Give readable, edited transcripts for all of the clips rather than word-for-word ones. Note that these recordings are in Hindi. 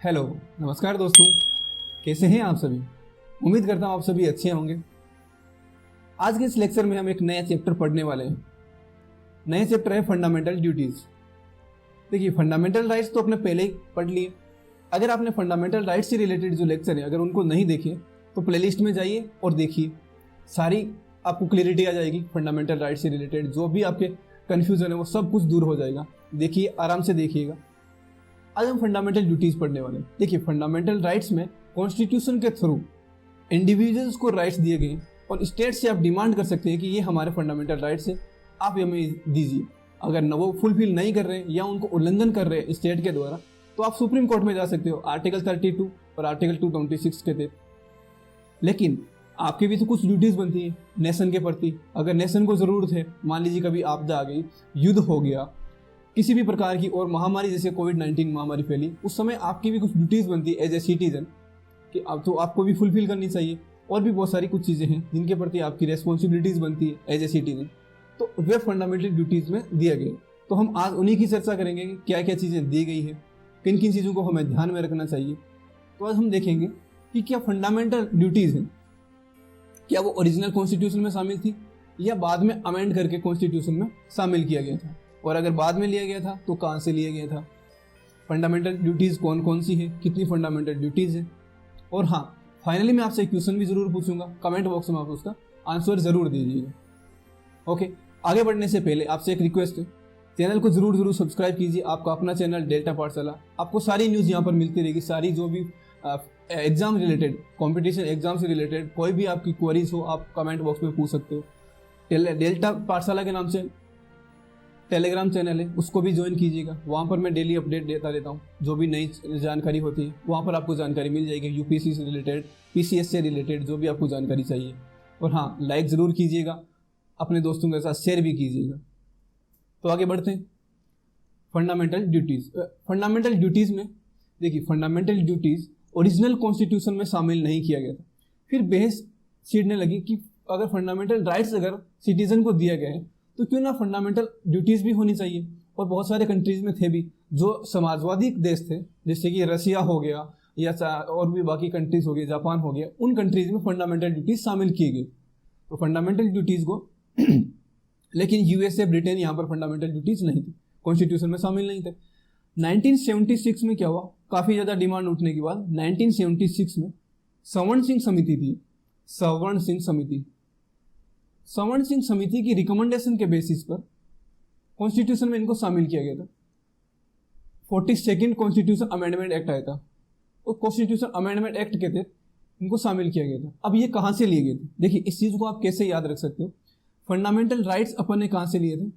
हेलो, नमस्कार दोस्तों। कैसे हैं आप सभी? उम्मीद करता हूँ आप सभी अच्छे होंगे। आज के इस लेक्चर में हम एक नया चैप्टर पढ़ने वाले हैं। नया चैप्टर है फंडामेंटल ड्यूटीज। देखिए, फंडामेंटल राइट्स तो आपने पहले ही पढ़ लिए। अगर आपने फंडामेंटल राइट्स से रिलेटेड जो लेक्चर है अगर उनको नहीं देखे तो प्लेलिस्ट में जाइए और देखिए, सारी आपको क्लियरिटी आ जाएगी। फंडामेंटल राइट्स से रिलेटेड जो भी आपके कन्फ्यूजन है वो सब कुछ दूर हो जाएगा। देखिए, आराम से देखिएगा। आज हम फंडामेंटल ड्यूटीज पढ़ने वाले हैं। देखिए, फंडामेंटल राइट्स में कॉन्स्टिट्यूशन के थ्रू इंडिविजुअल्स को राइट्स दिए गए और स्टेट से आप डिमांड कर सकते हैं कि ये हमारे फंडामेंटल राइट्स है, आप हमें दीजिए। अगर न वो फुलफिल नहीं कर रहे हैं या उनको उल्लंघन कर रहे हैं स्टेट के द्वारा, तो आप सुप्रीम कोर्ट में जा सकते हो आर्टिकल 32 और आर्टिकल 226 के तहत। लेकिन आपकी भी तो कुछ ड्यूटीज बनती है नेशन के प्रति। अगर नेशन को जरूरत है, मान लीजिए कभी आपदा आ गई, युद्ध हो गया, किसी भी प्रकार की और महामारी जैसे कोविड-19 महामारी फैली, उस समय आपकी भी कुछ ड्यूटीज बनती है एज ए सिटीजन कि अब तो आपको भी फुलफिल करनी चाहिए। और भी बहुत सारी कुछ चीज़ें हैं जिनके प्रति आपकी रेस्पॉन्सिबिलिटीज बनती है एज ए सिटीजन, तो वे फंडामेंटल ड्यूटीज में दिया गया। तो हम आज उन्हीं की चर्चा करेंगे कि क्या क्या चीज़ें दी गई है, किन किन चीज़ों को हमें ध्यान में रखना चाहिए। तो आज हम देखेंगे कि क्या फंडामेंटल ड्यूटीज हैं, क्या वो ओरिजिनल कॉन्स्टिट्यूशन में शामिल थी या बाद में अमेंड करके कॉन्स्टिट्यूशन में शामिल किया गया था, और अगर बाद में लिया गया था तो कहाँ से लिया गया था। फंडामेंटल ड्यूटीज़ कौन कौन सी है, कितनी फंडामेंटल ड्यूटीज़ है। और हाँ, फाइनली मैं आपसे एक क्वेश्चन भी ज़रूर पूछूंगा, कमेंट बॉक्स में आप उसका आंसर ज़रूर दीजिएगा। ओके, आगे बढ़ने से पहले आपसे एक रिक्वेस्ट है, चैनल को ज़रूर सब्सक्राइब कीजिए। आपका अपना चैनल डेल्टा पाठशाला, आपको सारी न्यूज़ यहाँ पर मिलती रहेगी। सारी जो भी एग्जाम रिलेटेड, कॉम्पिटिशन एग्जाम से रिलेटेड कोई भी आपकी क्वेरीज हो, आप कमेंट बॉक्स में पूछ सकते हो। डेल्टा पाठशाला के नाम से टेलीग्राम चैनल है, उसको भी ज्वाइन कीजिएगा। वहाँ पर मैं डेली अपडेट देता रहता हूँ। जो भी नई जानकारी होती है वहाँ पर आपको जानकारी मिल जाएगी, यूपीएससी से रिलेटेड, पीसीएस से रिलेटेड जो भी आपको जानकारी चाहिए। और हाँ, लाइक ज़रूर कीजिएगा, अपने दोस्तों के साथ शेयर भी कीजिएगा। तो आगे बढ़ते हैं। फंडामेंटल ड्यूटीज़ में देखिए, फंडामेंटल ड्यूटीज़ ओरिजिनल कॉन्स्टिट्यूशन में शामिल नहीं किया गया था। फिर बहस छिड़ने लगी कि अगर फंडामेंटल राइट्स अगर सिटीजन को दिया गया है तो क्यों ना फंडामेंटल ड्यूटीज़ भी होनी चाहिए। और बहुत सारे कंट्रीज़ में थे भी जो समाजवादी देश थे, जैसे कि रसिया हो गया या और भी बाकी कंट्रीज़ हो गए, जापान हो गया, उन कंट्रीज़ में फंडामेंटल ड्यूटीज़ शामिल की गई। तो फंडामेंटल ड्यूटीज़ को लेकिन यूएसए, ब्रिटेन, यहाँ पर फंडामेंटल ड्यूटीज़ नहीं थी, कॉन्स्टिट्यूशन में शामिल नहीं थे। 1976 में क्या हुआ, काफ़ी ज़्यादा डिमांड उठने के बाद 1976 में सवर्ण सिंह समिति थी, सवर्ण सिंह समिति की रिकमेंडेशन के बेसिस पर कॉन्स्टिट्यूशन में इनको शामिल किया गया था। 42nd कॉन्स्टिट्यूशन अमेंडमेंट एक्ट आया था, और कॉन्स्टिट्यूशन अमेंडमेंट एक्ट के तहत इनको शामिल किया गया था। अब ये कहाँ से लिए गए थे? देखिए, इस चीज़ को आप कैसे याद रख सकते हो। फंडामेंटल राइट्स अपन ने कहाँ से लिए थे?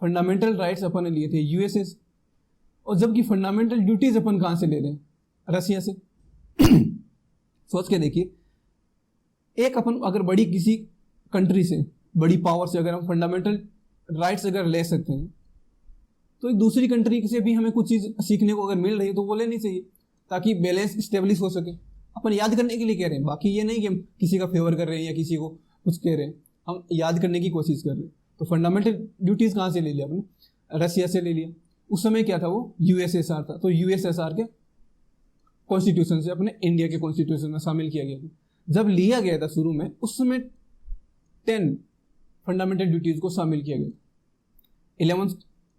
फंडामेंटल राइट्स अपन ने लिए थे यूएसए से। और जबकि फंडामेंटल ड्यूटीज अपन कहाँ से ले रहे हैं? रसिया से। सोच के देखिए, एक अपन अगर बड़ी किसी कंट्री से, बड़ी पावर से अगर हम फंडामेंटल राइट्स अगर ले सकते हैं, तो एक दूसरी कंट्री से भी हमें कुछ चीज़ सीखने को अगर मिल रही है तो वो लेनी चाहिए, ताकि बैलेंस स्टेब्लिश हो सके। अपन याद करने के लिए कह रहे हैं, बाकी ये नहीं कि हम किसी का फेवर कर रहे हैं या किसी को कुछ कह रहे हैं, हम याद करने की कोशिश कर रहे हैं। तो फंडामेंटल ड्यूटीज़ कहाँ से ले लिया आपने? रसिया से ले लिया। उस समय क्या था, वो यूएसएसआर था, तो यूएसएसआर के कॉन्स्टिट्यूशन से अपने इंडिया के कॉन्स्टिट्यूशन में शामिल किया गया था। जब लिया गया था शुरू में, उस समय 10 फंडामेंटल ड्यूटीज़ को शामिल किया गया। 11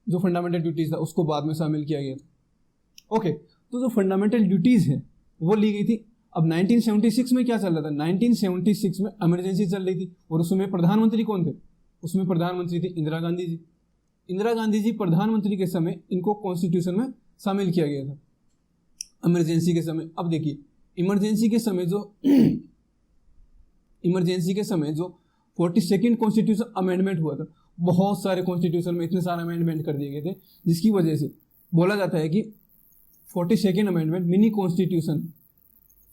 जो फंडामेंटल ड्यूटीज़ था उसको बाद में शामिल किया गया था। ओके, तो जो फंडामेंटल ड्यूटीज़ है वो ली गई थी। अब 1976 में क्या चल रहा था? 1976 में इमरजेंसी चल रही थी, और उसमें प्रधानमंत्री कौन थे? उसमें प्रधानमंत्री थी इंदिरा गांधी जी। इंदिरा गांधी जी प्रधानमंत्री के समय इनको कॉन्स्टिट्यूशन में शामिल किया गया था, इमरजेंसी के समय। अब देखिए, इमरजेंसी के समय जो 42nd कॉन्स्टिट्यूशन अमेंडमेंट हुआ था, बहुत सारे कॉन्स्टिट्यूशन में इतने सारे अमेंडमेंट कर दिए गए थे, जिसकी वजह से बोला जाता है कि 42nd अमेंडमेंट मिनी कॉन्स्टिट्यूशन।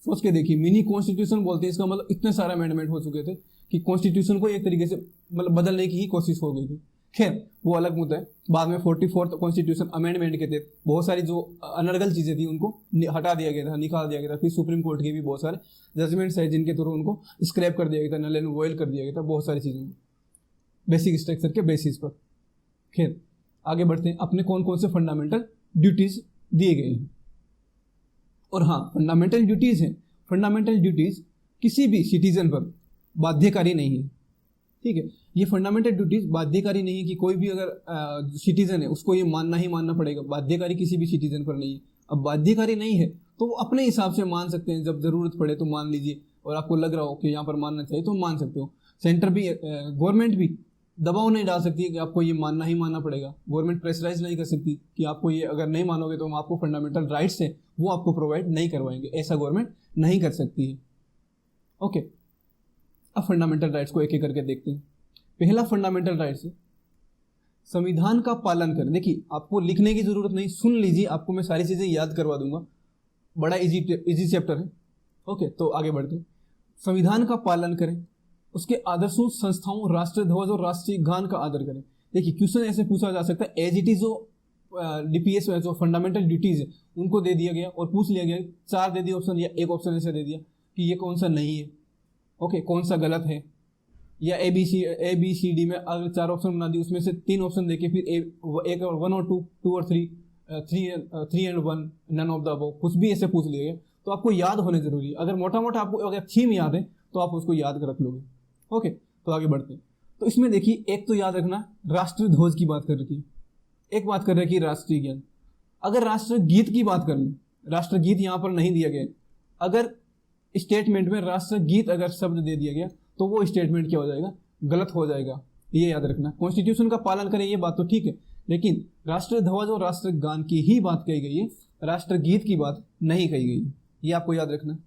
सोच के देखिए, मिनी कॉन्स्टिट्यूशन बोलते हैं, इसका मतलब इतने सारे अमेंडमेंट हो चुके थे कि कॉन्स्टिट्यूशन को एक तरीके से मतलब बदलने की ही कोशिश हो गई थी। खैर, वो अलग मुद्दा है। बाद में 44th कॉन्स्टिट्यूशन अमेंडमेंट के तहत बहुत सारी जो अनर्गल चीज़ें थी उनको हटा दिया गया था, निकाल दिया गया था। फिर सुप्रीम कोर्ट के भी बहुत सारे जजमेंट्स है जिनके थ्रू उनको स्क्रैप कर दिया गया था, नल एंड वॉइड कर दिया गया था, बहुत सारी चीज़ों बेसिक स्ट्रक्चर के बेसिस पर। खैर, आगे बढ़ते हैं, अपने कौन कौन से फंडामेंटल ड्यूटीज़ दिए गए हैं। और हाँ, फंडामेंटल ड्यूटीज़ हैं। फंडामेंटल ड्यूटीज़ किसी भी सिटीजन पर बाध्यकारी नहीं है, ठीक है। ये फंडामेंटल ड्यूटीज़ बाध्यकारी नहीं है कि कोई भी अगर सिटीजन है उसको ये मानना ही मानना पड़ेगा। बाध्यकारी किसी भी सिटीजन पर नहीं है। अब बाध्यकारी नहीं है तो वो अपने हिसाब से मान सकते हैं, जब ज़रूरत पड़े तो मान लीजिए, और आपको लग रहा हो कि यहाँ पर मानना चाहिए तो मान सकते हो। सेंटर भी, गवर्नमेंट भी दबाव नहीं डाल सकती है कि आपको ये मानना ही मानना पड़ेगा। गवर्नमेंट प्रेशराइज नहीं कर सकती कि आपको ये अगर नहीं मानोगे तो हम आपको फंडामेंटल राइट्स है वो आपको प्रोवाइड नहीं करवाएंगे। ऐसा गवर्नमेंट नहीं कर सकती है। ओके, अब फंडामेंटल राइट्स को एक एक करके देखते हैं। पहला फंडामेंटल राइट्स है संविधान का पालन करें। देखिए, आपको लिखने की जरूरत नहीं, सुन लीजिए, आपको मैं सारी चीज़ें याद करवा दूंगा। बड़ा इजी चैप्टर है। ओके, तो आगे बढ़ते हैं। संविधान का पालन करें, उसके आदर्शों, संस्थाओं, राष्ट्र ध्वज और राष्ट्रीय गान का आदर करें। देखिए, क्वेश्चन ऐसे पूछा जा सकता है, एज इट इज जो डीपीएस में जो फंडामेंटल ड्यूटीज है उनको दे दिया गया और पूछ लिया गया, 4 दे दिए ऑप्शन या एक ऑप्शन ऐसे दे दिया कि ये कौन सा नहीं है, ओके, कौन सा गलत है, या ए बी सी डी में अगर 4 ऑप्शन बना दिए उसमें से 3 ऑप्शन देके फिर एक और 1 और 2 और 3 and 1 none of the above, कुछ भी ऐसे पूछ लिए गए तो आपको याद होने जरूरी है। अगर मोटा मोटा आपको अगर थीम याद है तो आप उसको याद कर रख लोगे। ओके, तो आगे बढ़ते हैं। तो इसमें देखिए, एक तो याद रखना राष्ट्र ध्वज की बात कर रखी है, एक बात कर रखी है राष्ट्रीय ज्ञान। अगर राष्ट्र गीत की बात कर लें, राष्ट्र गीत यहाँ पर नहीं दिया गया, अगर स्टेटमेंट में राष्ट्र गीत अगर शब्द दे दिया गया तो वो स्टेटमेंट क्या हो जाएगा, गलत हो जाएगा। ये याद रखना। कॉन्स्टिट्यूशन का पालन करें, ये बात तो ठीक है, लेकिन राष्ट्र ध्वज और राष्ट्र गान की ही बात कही गई है, राष्ट्र गीत की बात नहीं कही गई है। ये आपको याद रखना।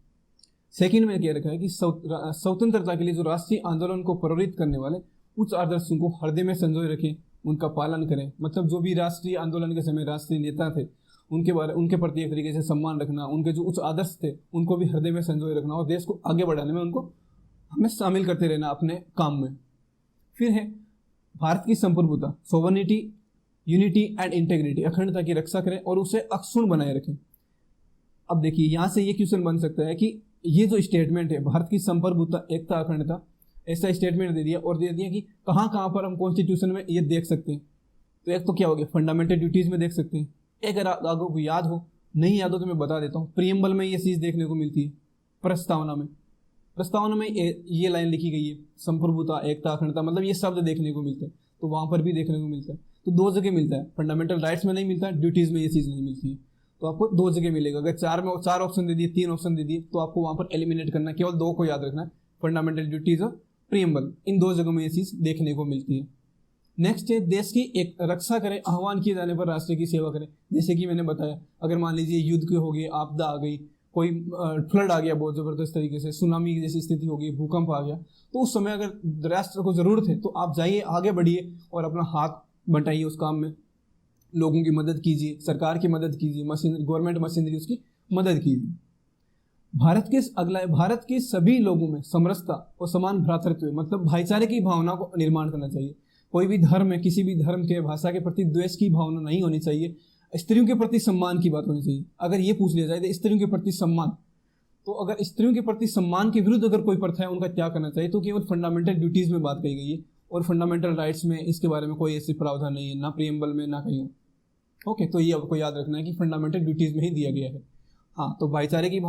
सेकंड में क्या रखा है कि स्वतंत्रता के लिए जो राष्ट्रीय आंदोलन को प्रेरित करने वाले उच्च आदर्शों को हृदय में संजोए रखें, उनका पालन करें। मतलब जो भी राष्ट्रीय आंदोलन के समय राष्ट्रीय नेता थे उनके प्रति एक तरीके से सम्मान रखना, उनके जो उच्च आदर्श थे उनको भी हृदय में संजोए रखना और देश को आगे बढ़ाने में उनको हमें शामिल करते रहना अपने काम में। फिर है भारत की संप्रभुता, सोवरेनिटी, यूनिटी एंड इंटेग्रिटी, अखंडता की रक्षा करें और उसे अक्षुण्ण बनाए रखें। अब देखिए, यहाँ से ये क्वेश्चन बन सकता है कि ये जो स्टेटमेंट है भारत की संप्रभुता, एकता, अखंडता, ऐसा स्टेटमेंट दे दिया और दे दिया कि कहाँ कहाँ पर हम कॉन्स्टिट्यूशन में ये देख सकते हैं। तो एक तो क्या हो गया, फंडामेंटल ड्यूटीज में देख सकते हैं। एक अगर आपको याद हो, नहीं याद हो तो मैं बता देता हूँ, प्रीएम्बल में ये चीज़ देखने को मिलती है। प्रस्तावना में ये लाइन लिखी गई है, संप्रभुता, एकता, अखंडता, मतलब ये शब्द देखने को मिलते हैं, तो वहाँ पर भी देखने को मिलता है। तो 2 जगह मिलता है, फंडामेंटल राइट्स में नहीं मिलता है, ड्यूटीज़ में ये चीज़ नहीं मिलती है। तो आपको 2 जगह मिलेगा। अगर 4 ऑप्शन दे दिए, 3 ऑप्शन दे दिए, तो आपको वहाँ पर एलिमिनेट करना है, केवल 2 को याद रखना है, फंडामेंटल ड्यूटीज और प्रीएम्बल। इन 2 जगहों में ये चीज़ देखने को मिलती है। नेक्स्ट है देश की एक रक्षा करें, आह्वान किए जाने पर राष्ट्र की सेवा करें। जैसे कि मैंने बताया, अगर मान लीजिए युद्ध की हो गई, आपदा आ गई, कोई फ्लड आ गया बहुत ज़बरदस्त तरीके से, सुनामी की जैसी स्थिति हो गई, भूकंप आ गया, तो उस समय अगर राष्ट्र को ज़रूरत है तो आप जाइए, आगे बढ़िए और अपना हाथ बंटाइए उस काम में, लोगों की मदद कीजिए, सरकार की मदद कीजिए, गवर्नमेंट मशीनरी उसकी मदद कीजिए। भारत के सभी लोगों में समरसता और समान भ्रातृत्व, मतलब भाईचारे की भावना को निर्माण करना चाहिए। कोई भी धर्म है, किसी भी धर्म के, भाषा के प्रति द्वेष की भावना नहीं होनी चाहिए। स्त्रियों के प्रति सम्मान की बात होनी चाहिए। अगर ये पूछ लिया जाए तो स्त्रियों के प्रति सम्मान, तो अगर स्त्रियों के प्रति सम्मान के विरुद्ध अगर कोई प्रथा है, उनका क्या करना चाहिए, तो केवल फंडामेंटल ड्यूटीज में बात कही गई है और फंडामेंटल राइट्स में इसके बारे में कोई ऐसी प्रावधान नहीं है, ना प्रीएम्बल में ना कहीं। ओके, तो ये आपको याद रखना है कि फंडामेंटल ड्यूटीज में ही दिया गया है। हाँ, तो भाईचारे की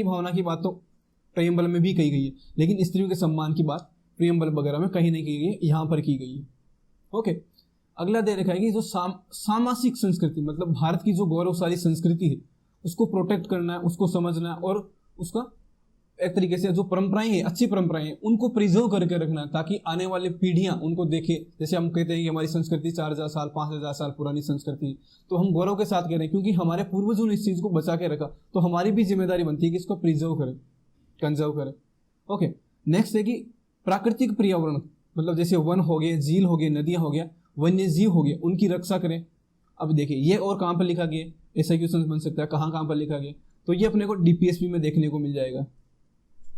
भावना की बात तो प्रीएम्बल में भी कही गई है, लेकिन स्त्रियों के सम्मान की बात प्रीएम्बल वगैरह में कहीं नहीं की गई है, यहाँ पर की गई है। ओके, अगला दे रखा है कि जो सामासिक संस्कृति, मतलब भारत की जो गौरवशाली संस्कृति है उसको प्रोटेक्ट करना है, उसको समझना है और उसका एक तरीके से जो परंपराएं हैं, अच्छी परंपराएं हैं, उनको प्रिजर्व करके रखना है, ताकि आने वाली पीढ़ियां उनको देखे। जैसे हम कहते हैं कि हमारी संस्कृति 4000 साल 5000 साल पुरानी संस्कृति है, तो हम गौरव के साथ कह रहे हैं क्योंकि हमारे पूर्वजों ने इस चीज़ को बचा के रखा, तो हमारी भी जिम्मेदारी बनती है कि इसको प्रिजर्व करें, कंजर्व करें। ओके, नेक्स्ट है कि प्राकृतिक पर्यावरण, मतलब जैसे वन हो गए, झील हो गए, नदियाँ हो गया, वन्य जीव हो गए, उनकी रक्षा करें। अब देखिए, ये और कहाँ पर लिखा गया, ऐसा क्वेश्चन बन सकता है, कहाँ पर लिखा गया, तो ये अपने को डीपीएसपी में देखने को मिल जाएगा।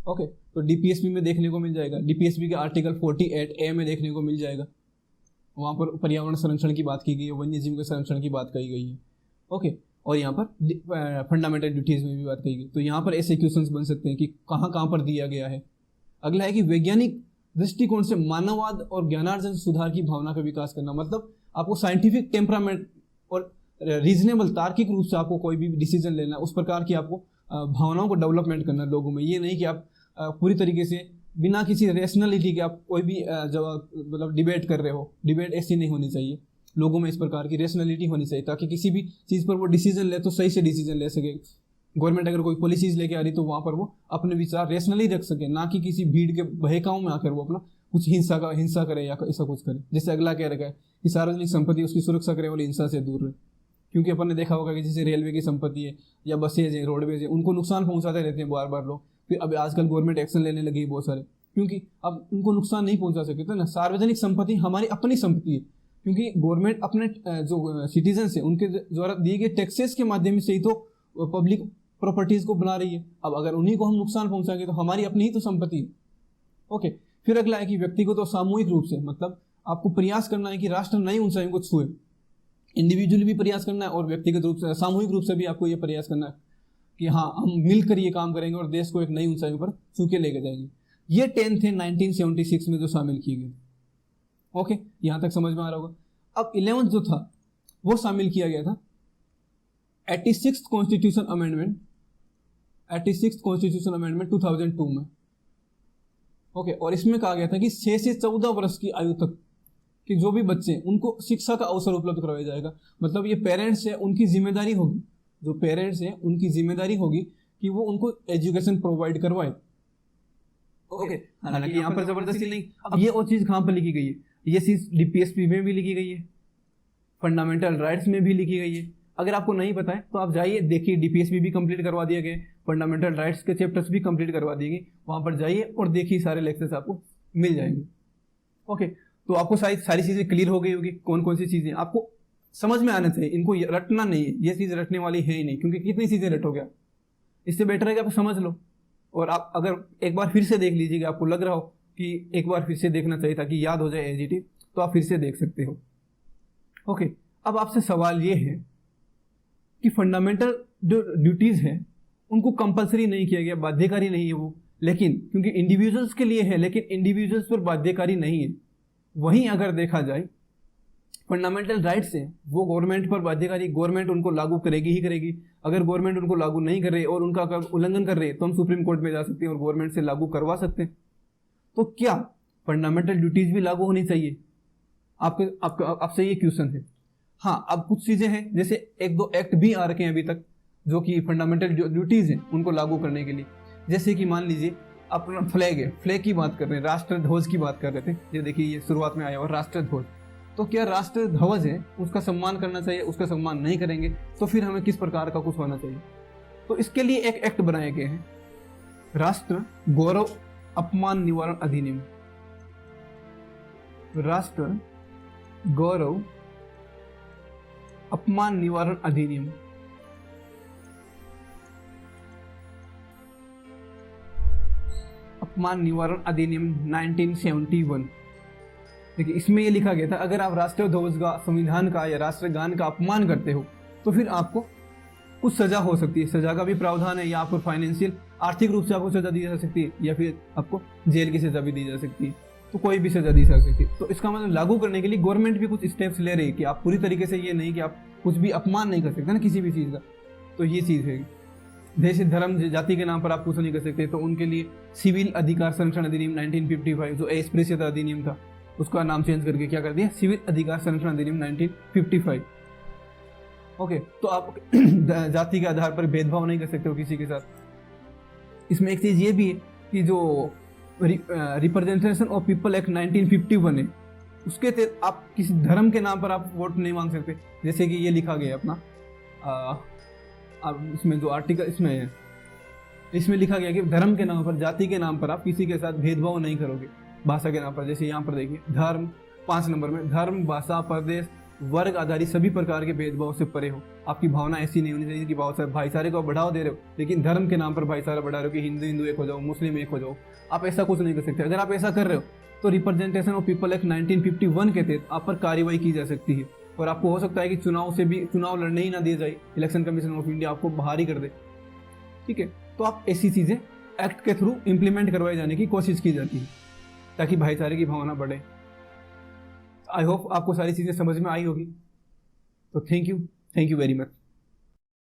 ओके, तो डीपीएसपी में देखने को मिल जाएगा, डीपीएसपी के आर्टिकल 48A में देखने को मिल जाएगा। वहाँ पर पर्यावरण संरक्षण की बात की गई है, वन्य जीव के संरक्षण की बात कही गई है। ओके, और यहाँ पर फंडामेंटल ड्यूटीज में भी बात कही गई। तो यहाँ पर ऐसे क्वेश्चंस बन सकते हैं कि कहाँ पर दिया गया है। अगला है कि वैज्ञानिक दृष्टिकोण से मानववाद और ज्ञानार्जन सुधार की भावना का विकास करना, मतलब आपको साइंटिफिक टेम्परामेंट और रीजनेबल तार्किक रूप से आपको कोई भी डिसीजन लेना है, उस प्रकार की आपको भावनाओं को डेवलपमेंट करना है लोगों में। ये नहीं कि आप पूरी तरीके से बिना किसी रेशनलिटी के आप कोई भी जवाब मतलब डिबेट कर रहे हो। डिबेट ऐसी नहीं होनी चाहिए, लोगों में इस प्रकार की रेशनलिटी होनी चाहिए ताकि किसी भी चीज़ पर वो डिसीजन ले तो सही से डिसीजन ले सके। गवर्नमेंट अगर कोई पॉलिसीज लेके आ रही तो वहाँ पर वो अपने विचार रेशनली रख सके, ना कि किसी भीड़ के बहकाव में आकर वो अपना कुछ हिंसा करे या ऐसा कुछ करे। जैसे अगला कह रखा है कि सार्वजनिक संपत्ति उसकी सुरक्षा करे वाली हिंसा से दूर रहे, क्योंकि अपन ने देखा होगा कि जैसे रेलवे की संपत्ति है या बसेज है, रोडवेज है, उनको नुकसान पहुंचाते रहते हैं बार बार लोग। फिर अब आजकल गवर्नमेंट एक्शन लेने लगी है बहुत सारे, क्योंकि अब उनको नुकसान नहीं पहुंचा सके। तो ना सार्वजनिक संपत्ति हमारी अपनी संपत्ति है, क्योंकि गवर्नमेंट अपने जो सिटीजन है उनके द्वारा दिए गए टैक्सेस के माध्यम से ही तो पब्लिक प्रॉपर्टीज को बना रही है। अब अगर उन्हीं को हम नुकसान पहुंचाएंगे तो हमारी अपनी ही तो संपत्ति है। ओके, फिर अगला है कि व्यक्तिगत और सामूहिक रूप से, मतलब आपको प्रयास करना है कि राष्ट्र नई ऊंचाइयों को छुए। इंडिविजुअली भी प्रयास करना है और व्यक्तिगत रूप से, सामूहिक रूप से भी आपको ये प्रयास करना है कि हाँ हम मिलकर ये काम करेंगे और देश को एक नई ऊंचाइयों पर छू के लेके जाएंगे। ये 10 थे 1976 में जो शामिल किए गए। ओके, यहाँ तक समझ में आ रहा होगा। अब 11th जो था वो शामिल किया गया था 86th कॉन्स्टिट्यूशन अमेंडमेंट 2002 में। ओके, और इसमें कहा गया था कि 6 से 14 वर्ष की आयु तक कि जो भी बच्चे उनको शिक्षा का अवसर उपलब्ध करवाया जाएगा। मतलब ये पेरेंट्स है उनकी जिम्मेदारी होगी, जो पेरेंट्स है उनकी जिम्मेदारी होगी कि वो उनको एजुकेशन प्रोवाइड करवाए। ओके, हालांकि यहाँ पर जबरदस्ती नहीं। अब ये और चीज़ कहाँ पर लिखी गई है? ये चीज़ डीपीएसपी में भी लिखी गई है, फंडामेंटल राइट्स में भी लिखी गई है। अगर आपको नहीं पता है तो आप जाइए देखिए, डीपीएसपी भी कंप्लीट करवा दिए गए, फंडामेंटल राइट्स के चैप्टर्स भी कंप्लीट करवा दिए गए। वहाँ पर जाइए और देखिए, सारे लेक्चर्स आपको मिल जाएंगे। ओके, तो आपको सारी चीज़ें क्लियर हो गई होगी, कौन कौन सी चीज़ें आपको समझ में आना चाहिए। इनको रटना नहीं है, ये चीज़ रटने वाली है ही नहीं, क्योंकि कितनी चीज़ें रटोगे आप। इससे बेटर है कि आप समझ लो और आप अगर एक बार फिर से देख लीजिएगा, आपको लग रहा हो कि एक बार फिर से देखना चाहिए ताकि याद हो जाए एजीटी, तो आप फिर से देख सकते हो। ओके, अब आपसे सवाल ये है कि फंडामेंटल जो ड्यूटीज़ हैं उनको कंपलसरी नहीं किया गया, बाध्यकारी नहीं है वो, लेकिन क्योंकि इंडिविजुअल्स के लिए है, लेकिन इंडिविजुअल्स पर बाध्यकारी नहीं है। वहीं अगर देखा जाए फंडामेंटल राइट्स हैं वो गवर्नमेंट पर बाध्यकारी, गवर्नमेंट उनको लागू करेगी ही करेगी। अगर गवर्नमेंट उनको लागू नहीं कर रही और उनका अगर उल्लंघन कर रही है तो हम सुप्रीम कोर्ट में जा सकते हैं और गवर्नमेंट से लागू करवा सकते हैं। तो क्या फंडामेंटल ड्यूटीज भी लागू होनी चाहिए? आपसे ये क्वेश्चन है। हाँ, अब कुछ चीज़ें हैं, जैसे 1-2 एक्ट भी आ रखे हैं अभी तक जो कि फंडामेंटल ड्यूटीज़ हैं उनको लागू करने के लिए। जैसे कि मान लीजिए अपना फ्लैग है, फ्लैग की बात कर रहे हैं, राष्ट्र ध्वज की बात कर रहे थे। ये देखिए, ये शुरुआत में आया हुआ राष्ट्र ध्वज। तो क्या राष्ट्र ध्वज है उसका सम्मान करना चाहिए? उसका सम्मान नहीं करेंगे तो फिर हमें किस प्रकार का कुछ होना चाहिए? तो इसके लिए एक एक्ट बनाए गए हैं, राष्ट्र गौरव अपमान निवारण अधिनियम। राष्ट्र गौरव अपमान निवारण अधिनियम। अपमान निवारण अधिनियम 1971। देखिए, इसमें यह लिखा गया था अगर आप राष्ट्रीय ध्वज का, संविधान का या राष्ट्रगान का अपमान करते हो तो फिर आपको कुछ सजा हो सकती है। सजा का भी प्रावधान है, या आपको फाइनेंशियल आर्थिक रूप से आपको सजा दी जा सकती है, या फिर आपको जेल की सजा भी दी जा सकती है। तो कोई भी सजा दी जा सकती है। तो इसका मतलब लागू करने के लिए गवर्नमेंट भी कुछ स्टेप्स ले रही है कि आप पूरी तरीके से ये नहीं कि आप कुछ भी अपमान नहीं कर सकते ना किसी भी चीज़ का। तो ये चीज़ है, देश धर्म जाति के नाम पर आप कुछ नहीं कर सकते। तो उनके लिए सिविल अधिकार संरक्षण अधिनियम 1955 जो अस्पृश्यता अधिनियम था उसका नाम चेंज करके क्या कर दिया, सिविल अधिकार संरक्षण अधिनियम 1955। ओके, तो आप जाति के आधार पर भेदभाव नहीं कर सकते हो किसी के साथ। इसमें एक चीज़ ये भी है कि जो रिप्रेजेंटेशन ऑफ पीपल एक्ट 1951 है उसके तहत आप किसी धर्म के नाम पर आप वोट नहीं मांग सकते। जैसे कि ये लिखा गया अपना अब इसमें जो आर्टिकल इसमें लिखा गया कि धर्म के नाम पर, जाति के नाम पर आप किसी के साथ भेदभाव नहीं करोगे। भाषा के नाम पर, जैसे यहाँ पर देखिए धर्म 5 नंबर में, धर्म, भाषा, प्रदेश, वर्ग आधारित सभी प्रकार के भेदभाव से परे हो। आपकी भावना ऐसी नहीं होनी चाहिए कि भाईचारे को बढ़ावा दे रहे हो लेकिन धर्म के नाम पर भाईचारा बढ़ा रहे हो कि हिंदू एक हो जाओ, मुस्लिम एक हो जाओ। आप ऐसा कुछ नहीं कर सकते। अगर आप ऐसा कर रहे हो तो रिप्रेजेंटेशन ऑफ पीपल एक्ट 1951 के तहत आप पर कार्रवाई की जा सकती है और आपको हो सकता है कि चुनाव लड़ने ही ना दिया जाए, इलेक्शन कमीशन ऑफ इंडिया आपको बाहर ही कर दे। ठीक है, तो आप ऐसी चीज़ें एक्ट के थ्रू इम्प्लीमेंट करवाए जाने की कोशिश की जाती है ताकि भाईचारे की भावना बढ़े। आई होप आपको सारी चीज़ें समझ में आई होगी। तो thank you. Thank you very much.